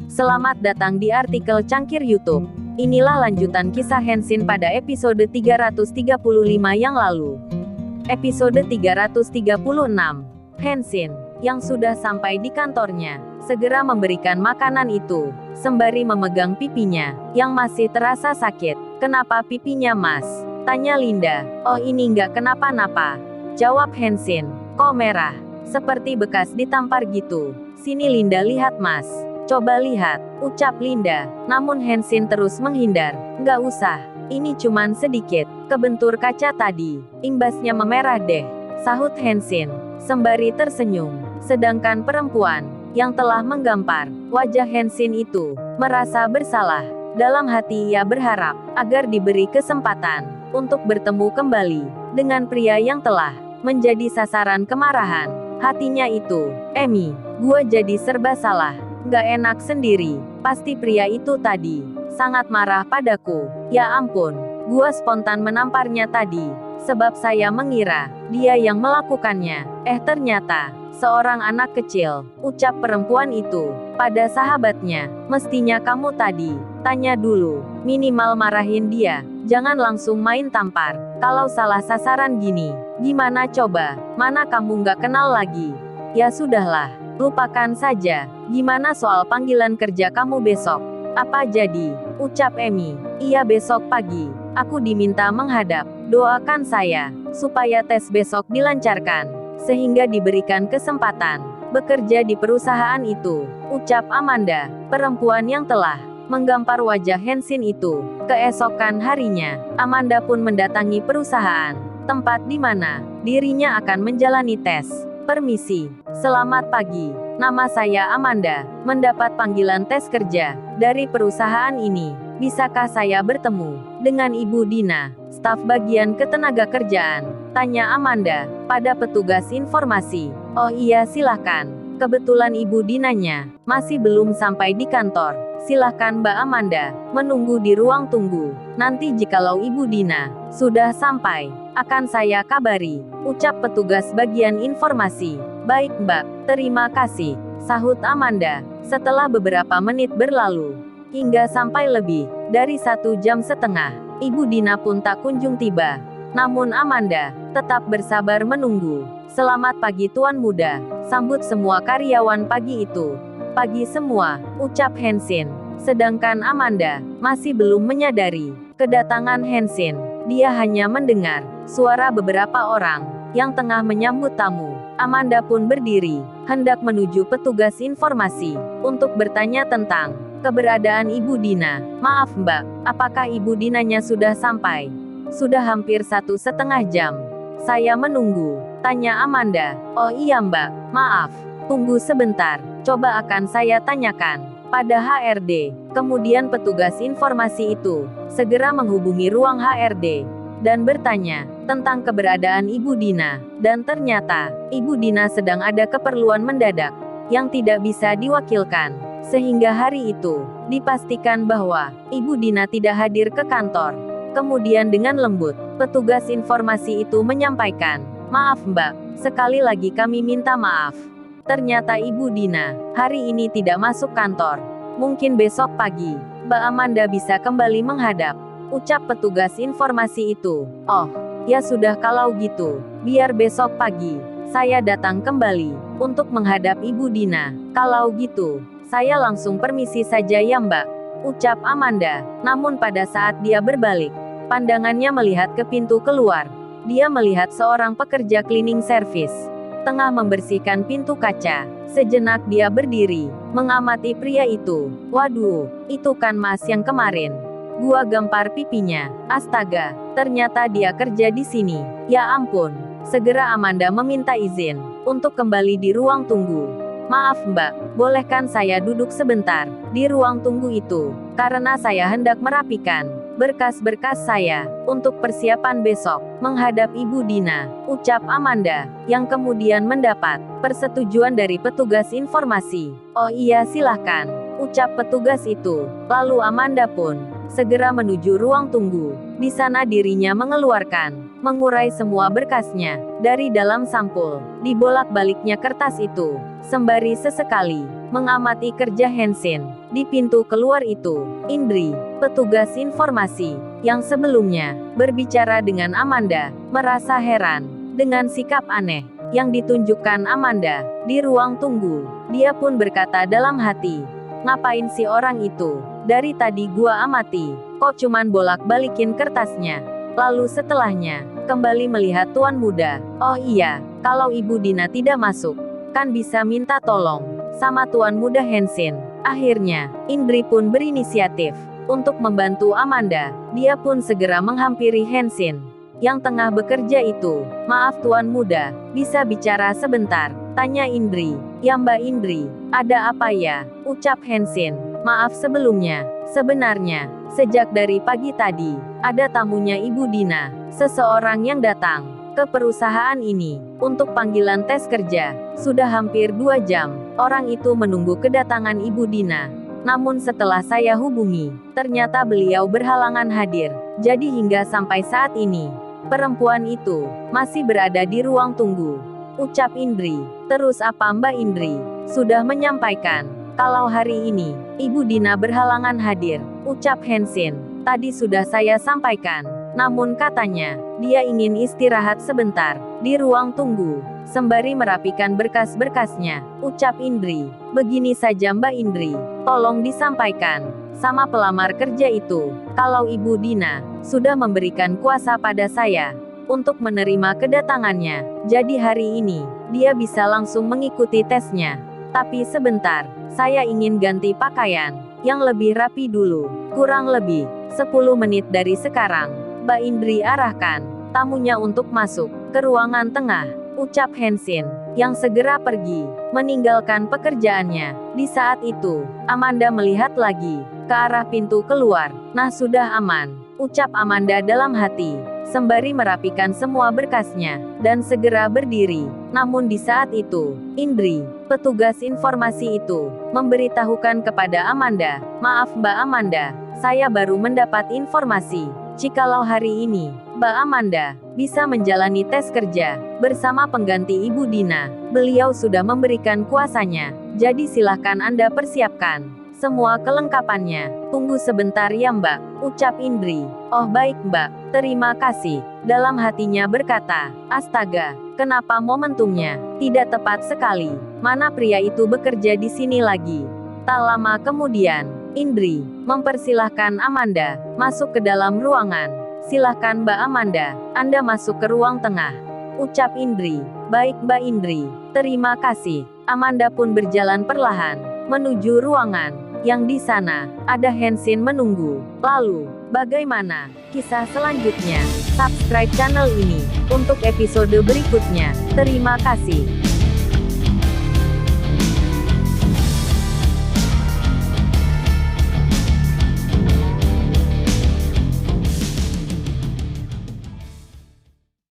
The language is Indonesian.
Selamat datang di artikel Cangkir YouTube. Inilah lanjutan kisah Henshin pada episode 335 yang lalu. Episode 336. Henshin, yang sudah sampai di kantornya, segera memberikan makanan itu, sembari memegang pipinya, yang masih terasa sakit. "Kenapa pipinya, Mas?" tanya Linda. "Oh, ini nggak kenapa-napa," jawab Henshin. "Kok merah? Seperti bekas ditampar gitu." "Sini Linda, lihat Mas." "Coba lihat," ucap Linda. Namun Henshin terus menghindar. "Nggak usah, ini cuman sedikit, kebentur kaca tadi. Imbasnya memerah deh," sahut Henshin, sembari tersenyum. Sedangkan perempuan, yang telah menggampar wajah Henshin itu, merasa bersalah. Dalam hati ia berharap, agar diberi kesempatan, untuk bertemu kembali, dengan pria yang telah menjadi sasaran kemarahan hatinya itu. "Emi, gua jadi serba salah. Nggak enak sendiri. Pasti pria itu tadi sangat marah padaku. Ya ampun, gua spontan menamparnya tadi, sebab saya mengira dia yang melakukannya. Ternyata seorang anak kecil," ucap perempuan itu pada sahabatnya. "Mestinya kamu tadi tanya dulu, minimal marahin dia, jangan langsung main tampar. Kalau salah sasaran gini, gimana coba? Mana kamu nggak kenal lagi?" "Ya sudahlah, lupakan saja. Gimana soal panggilan kerja kamu besok? Apa jadi?" ucap Emi. "Iya, besok pagi aku diminta menghadap. Doakan saya, supaya tes besok dilancarkan, sehingga diberikan kesempatan bekerja di perusahaan itu," ucap Amanda, perempuan yang telah menggampar wajah Henshin itu. Keesokan harinya, Amanda pun mendatangi perusahaan, tempat di mana dirinya akan menjalani tes. "Permisi, selamat pagi. Nama saya Amanda. Mendapat panggilan tes kerja dari perusahaan ini. Bisakah saya bertemu dengan Ibu Dina, staf bagian ketenagakerjaan?" tanya Amanda pada petugas informasi. "Oh iya, silahkan. Kebetulan Ibu Dinanya masih belum sampai di kantor. Silahkan Mbak Amanda menunggu di ruang tunggu. Nanti jikalau Ibu Dina sudah sampai, akan saya kabari," ucap petugas bagian informasi. "Baik Mbak, terima kasih," sahut Amanda. Setelah beberapa menit berlalu, hingga sampai lebih dari 1,5 jam, Ibu Dina pun tak kunjung tiba. Namun Amanda tetap bersabar menunggu. "Selamat pagi Tuan Muda," sambut semua karyawan pagi itu. "Pagi semua," ucap Henshin. Sedangkan Amanda masih belum menyadari kedatangan Henshin. Dia hanya mendengar suara beberapa orang yang tengah menyambut tamu. Amanda pun berdiri, hendak menuju petugas informasi, untuk bertanya tentang keberadaan Ibu Dina. "Maaf Mbak, apakah Ibu Dinanya sudah sampai?" "Sudah hampir 1,5 jam. Saya menunggu," tanya Amanda. "Oh iya Mbak, maaf. Tunggu sebentar, coba akan saya tanyakan pada HRD." Kemudian petugas informasi itu segera menghubungi ruang HRD dan bertanya tentang keberadaan Ibu Dina. Dan ternyata, Ibu Dina sedang ada keperluan mendadak yang tidak bisa diwakilkan. Sehingga hari itu, dipastikan bahwa Ibu Dina tidak hadir ke kantor. Kemudian dengan lembut, petugas informasi itu menyampaikan, "Maaf Mbak, sekali lagi kami minta maaf. Ternyata Ibu Dina hari ini tidak masuk kantor. Mungkin besok pagi, Mbak Amanda bisa kembali menghadap," ucap petugas informasi itu. "Oh, ya sudah kalau gitu, biar besok pagi saya datang kembali untuk menghadap Ibu Dina. Kalau gitu, saya langsung permisi saja ya Mbak," ucap Amanda. Namun pada saat dia berbalik, pandangannya melihat ke pintu keluar. Dia melihat seorang pekerja cleaning service tengah membersihkan pintu kaca. Sejenak dia berdiri, mengamati pria itu. "Waduh, itu kan Mas yang kemarin gua gampar pipinya. Astaga, ternyata dia kerja di sini. Ya ampun." Segera Amanda meminta izin untuk kembali di ruang tunggu. "Maaf Mbak, bolehkan saya duduk sebentar di ruang tunggu itu? Karena saya hendak merapikan berkas-berkas saya untuk persiapan besok menghadap Ibu Dina," ucap Amanda, yang kemudian mendapat persetujuan dari petugas informasi. "Oh iya, silahkan," ucap petugas itu. Lalu Amanda pun segera menuju ruang tunggu. Di sana dirinya mengurai semua berkasnya dari dalam sampul. Dibolak-baliknya kertas itu, sembari sesekali mengamati kerja Hansin. Di pintu keluar itu, Indri, petugas informasi, yang sebelumnya berbicara dengan Amanda, merasa heran dengan sikap aneh yang ditunjukkan Amanda di ruang tunggu. Dia pun berkata dalam hati, ngapain si orang itu? Dari tadi gua amati, kok cuman bolak-balikin kertasnya. Lalu setelahnya, kembali melihat Tuan Muda. Oh iya, kalau Ibu Dina tidak masuk, kan bisa minta tolong sama Tuan Muda Hansin. Akhirnya, Indri pun berinisiatif untuk membantu Amanda. Dia pun segera menghampiri Hansin yang tengah bekerja itu. Maaf Tuan Muda, bisa bicara sebentar? Tanya Indri. Ya Mbak Indri, ada apa ya? Ucap Hansin. Maaf sebelumnya, sebenarnya, sejak dari pagi tadi, ada tamunya Ibu Dina, seseorang yang datang ke perusahaan ini untuk panggilan tes kerja. Sudah hampir 2 jam, orang itu menunggu kedatangan Ibu Dina. Namun setelah saya hubungi, ternyata beliau berhalangan hadir. Jadi hingga sampai saat ini, perempuan itu masih berada di ruang tunggu. Ucap Indri. Terus apa Mbak Indri? Sudah menyampaikan kalau hari ini Ibu Dina berhalangan hadir. Ucap Hansin. Tadi sudah saya sampaikan. Namun katanya, dia ingin istirahat sebentar di ruang tunggu, sembari merapikan berkas-berkasnya. Ucap Indri. Begini saja Mbak Indri, tolong disampaikan sama pelamar kerja itu, kalau Ibu Dina sudah memberikan kuasa pada saya untuk menerima kedatangannya. Jadi hari ini, dia bisa langsung mengikuti tesnya. Tapi sebentar, saya ingin ganti pakaian yang lebih rapi dulu. Kurang lebih 10 menit dari sekarang, Mbak Indri arahkan tamunya untuk masuk ke ruangan tengah. Ucap Hansin, yang segera pergi, meninggalkan pekerjaannya. Di saat itu, Amanda melihat lagi ke arah pintu keluar. Nah sudah aman, ucap Amanda dalam hati, sembari merapikan semua berkasnya, dan segera berdiri. Namun di saat itu, Indri, petugas informasi itu, memberitahukan kepada Amanda, maaf Mbak Amanda, saya baru mendapat informasi, jikalau hari ini, Mbak Amanda, bisa menjalani tes kerja, bersama pengganti Ibu Dina. Beliau sudah memberikan kuasanya, jadi silahkan Anda persiapkan semua kelengkapannya. Tunggu sebentar ya Mbak, ucap Indri. Oh baik Mbak, terima kasih. Dalam hatinya berkata, astaga, kenapa momentumnya tidak tepat sekali. Mana pria itu bekerja di sini lagi. Tak lama kemudian, Indri mempersilahkan Amanda masuk ke dalam ruangan. Silahkan Mbak Amanda, Anda masuk ke ruang tengah. Ucap Indri. Baik Mbak Indri, terima kasih. Amanda pun berjalan perlahan menuju ruangan, yang di sana ada Hansin menunggu. Lalu, bagaimana kisah selanjutnya? Subscribe channel ini untuk episode berikutnya. Terima kasih.